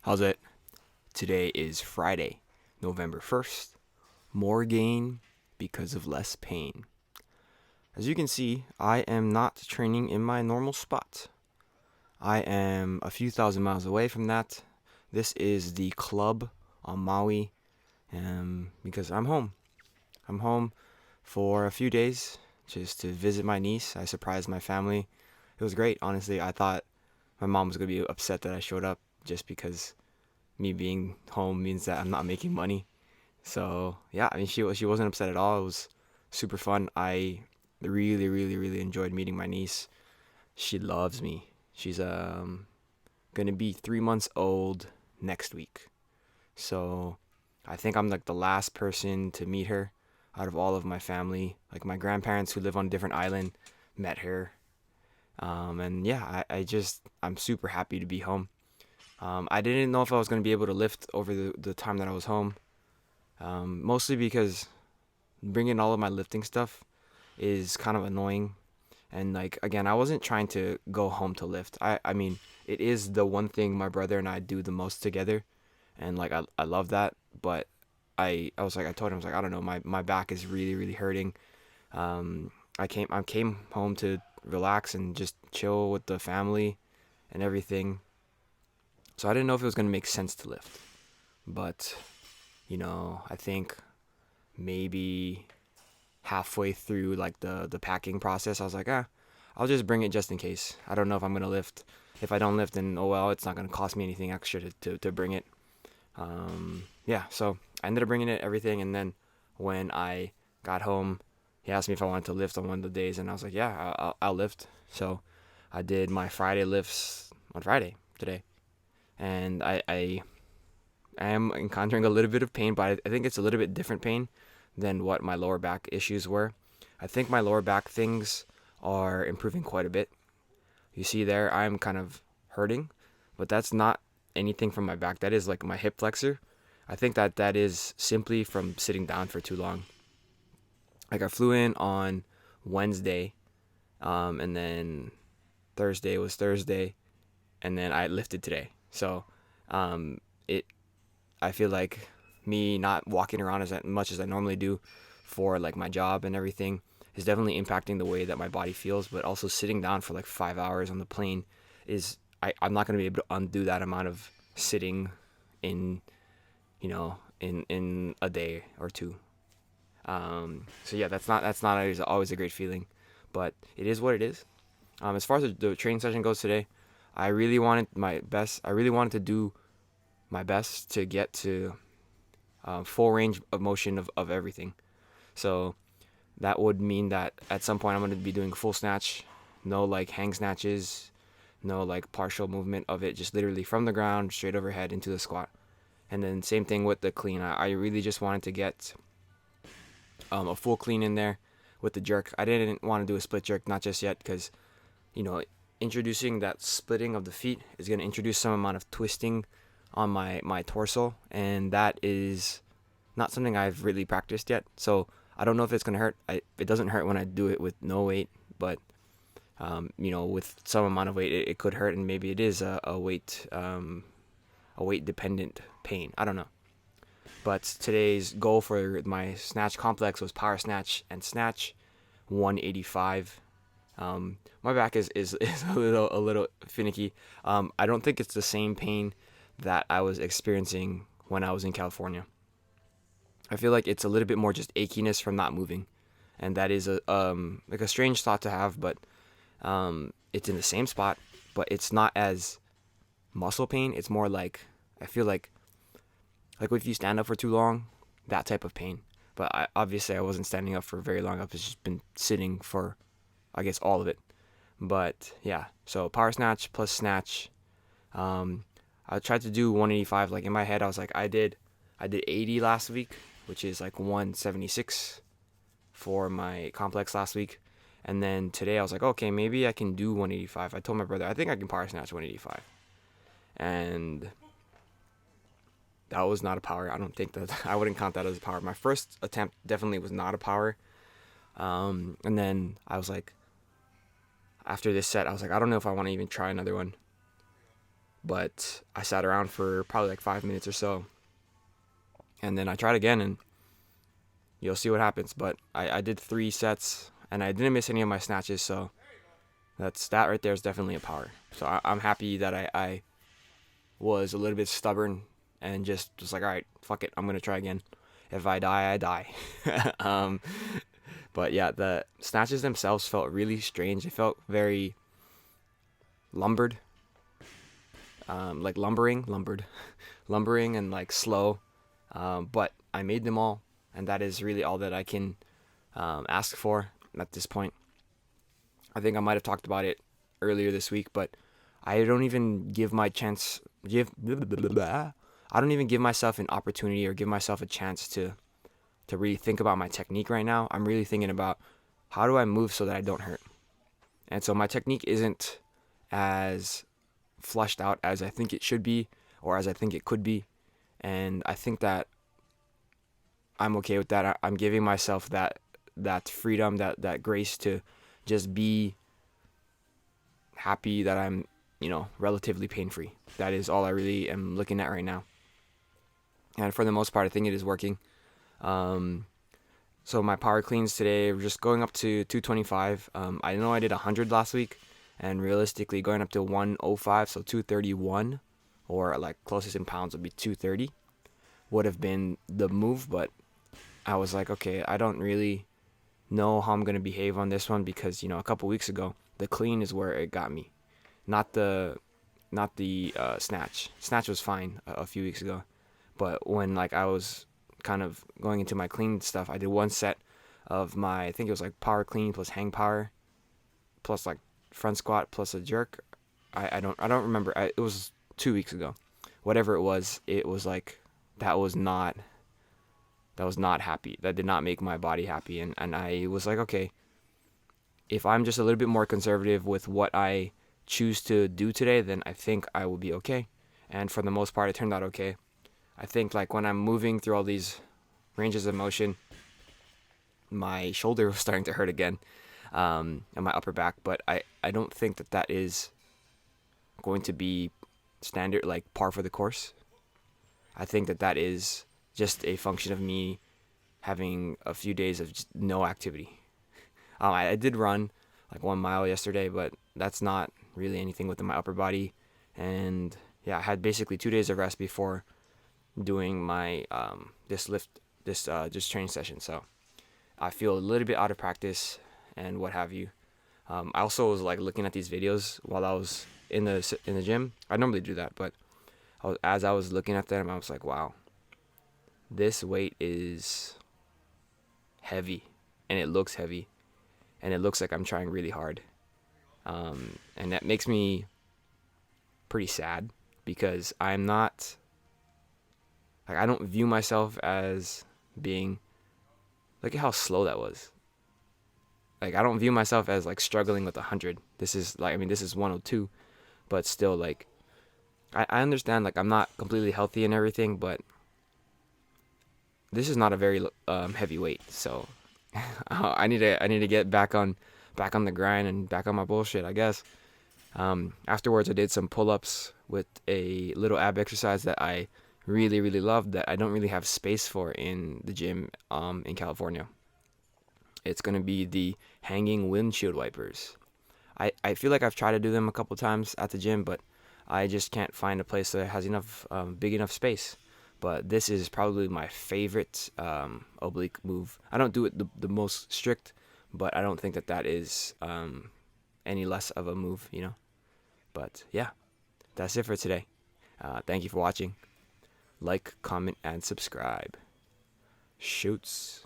How's it? Today is Friday, November 1st. More gain because of less pain. As you can see, I am not training in my normal spot. I am a few thousand miles away from that. This is the club on Maui, because I'm home. I'm home for a few days just to visit my niece. I surprised my family. It was great, honestly. I thought my mom was going to be upset that I showed up just because me being home means that I'm not making money. So yeah, I mean she wasn't upset at all. It was super fun. I really enjoyed meeting my niece. She loves me. She's gonna be 3 months old next week. So I think I'm like the last person to meet her out of all of my family. Like my grandparents who live on a different island met her. And yeah, I'm super happy to be home. I didn't know if I was going to be able to lift over the time that I was home. Mostly because bringing all of my lifting stuff is kind of annoying. And like, again, I wasn't trying to go home to lift. I mean, it is the one thing my brother and I do the most together. And like, I love that. But I told him, I was like, I don't know, my back is really hurting. I came home to relax and just chill with the family and everything. So I didn't know if it was going to make sense to lift. But, I think maybe halfway through like the packing process, I was like, I'll just bring it just in case. I don't know if I'm going to lift. If I don't lift, then oh well, it's not going to cost me anything extra to bring it. Yeah, so I ended up bringing it, everything. And then when I got home, he asked me if I wanted to lift on one of the days. And I was like, yeah, I'll lift. So I did my Friday lifts on Friday today. And I am encountering a little bit of pain, but I think it's a little bit different pain than what my lower back issues were. I think my lower back things are improving quite a bit. You see there, I'm kind of hurting, but that's not anything from my back. That is like my hip flexor. I think that is simply from sitting down for too long. Like I flew in on Wednesday, and then Thursday was Thursday, and then I lifted today. So, it I feel like me not walking around as much as I normally do for like my job and everything is definitely impacting the way that my body feels. But also sitting down for like 5 hours on the plane I'm not going to be able to undo that amount of sitting in, in a day or two. So yeah, that's not always a great feeling, but it is what it is. As far as the training session goes today, I really wanted my best. I really wanted to do my best to get to full range of motion of everything. So that would mean that at some point I'm going to be doing full snatch, no like hang snatches, no like partial movement of it, just literally from the ground straight overhead into the squat. And then same thing with the clean. I really just wanted to get a full clean in there with the jerk. I didn't want to do a split jerk, not just yet, because introducing that splitting of the feet is going to introduce some amount of twisting on my torso, and that is not something I've really practiced yet. So I don't know if it's gonna hurt. It doesn't hurt when I do it with no weight, but with some amount of weight, it could hurt, and maybe it is a weight dependent pain. I don't know. But today's goal for my snatch complex was power snatch and snatch 185. My back is a little finicky. I don't think it's the same pain that I was experiencing when I was in California. I feel like it's a little bit more just achiness from not moving, and that is like a strange thought to have, but it's in the same spot, but it's not as muscle pain. It's more like I feel like if you stand up for too long, that type of pain. But obviously I wasn't standing up for very long. I've just been sitting for, I guess, all of it. But yeah, so power snatch plus snatch. I tried to do 185. Like in my head, I was like, I did 80 last week, which is like 176 for my complex last week. And then today I was like, okay, maybe I can do 185. I told my brother, I think I can power snatch 185. And that was not a power. I don't think that I wouldn't count that as a power. My first attempt definitely was not a power. And then I was like, after this set, I was like, I don't know if I want to even try another one. But I sat around for probably like 5 minutes or so, and then I tried again, and you'll see what happens. But I did 3 sets, and I didn't miss any of my snatches, so that right there is definitely a power. So I'm happy that I was a little bit stubborn and just like, all right, fuck it, I'm gonna try again. If I die, I die. But yeah, the snatches themselves felt really strange. They felt very lumbered, like lumbering and like slow. But I made them all, and that is really all that I can ask for at this point. I think I might have talked about it earlier this week, but I don't even give my chance I don't even give myself an opportunity or give myself a chance to really think about my technique right now. I'm really thinking about how do I move so that I don't hurt. And so my technique isn't as flushed out as I think it should be or as I think it could be. And I think that I'm okay with that. I'm giving myself that freedom, that grace to just be happy that I'm, relatively pain-free. That is all I really am looking at right now. And for the most part, I think it is working. So my power cleans today, we're just going up to 225. I know I did 100 last week, and realistically going up to 105, so 231, or like closest in pounds would be 230, would have been the move. But I was like, okay, I don't really know how I'm going to behave on this one because, a couple weeks ago, the clean is where it got me. Not the snatch. Snatch was fine a few weeks ago. But when I was kind of going into my clean stuff, I did one set of I think it was like power clean plus hang power plus like front squat plus a jerk. I don't remember. It was 2 weeks ago. Whatever it was like that was not happy. That did not make my body happy. And I was like, okay, if I'm just a little bit more conservative with what I choose to do today, then I think I will be okay. And for the most part, it turned out okay. I think when I'm moving through all these ranges of motion, my shoulder was starting to hurt again, and my upper back. But I don't think that is going to be standard, par for the course. I think that is just a function of me having a few days of just no activity. I did run 1 mile yesterday, but that's not really anything within my upper body. And yeah, I had basically 2 days of rest before doing my this training session. So I feel a little bit out of practice and what have you. I also was looking at these videos while I was in the gym. I normally do that, but as I was looking at them, I was like, wow, this weight is heavy, and it looks heavy, and it looks like I'm trying really hard. And that makes me pretty sad because I'm not, I don't view myself as being, look at how slow that was. I don't view myself as struggling with 100. This is this is 102, but still I understand I'm not completely healthy and everything, but this is not a very heavy weight. So I need to get back on the grind and back on my bullshit, I guess. Afterwards, I did some pull-ups with a little ab exercise that I really, really loved that I don't really have space for in the gym in California. It's going to be the hanging windshield wipers. I feel like I've tried to do them a couple times at the gym, but I just can't find a place that has enough big enough space. But this is probably my favorite oblique move. I don't do it the most strict, but I don't think that is any less of a move, But yeah, that's it for today. Thank you for watching. Like, comment, and subscribe. Shoots.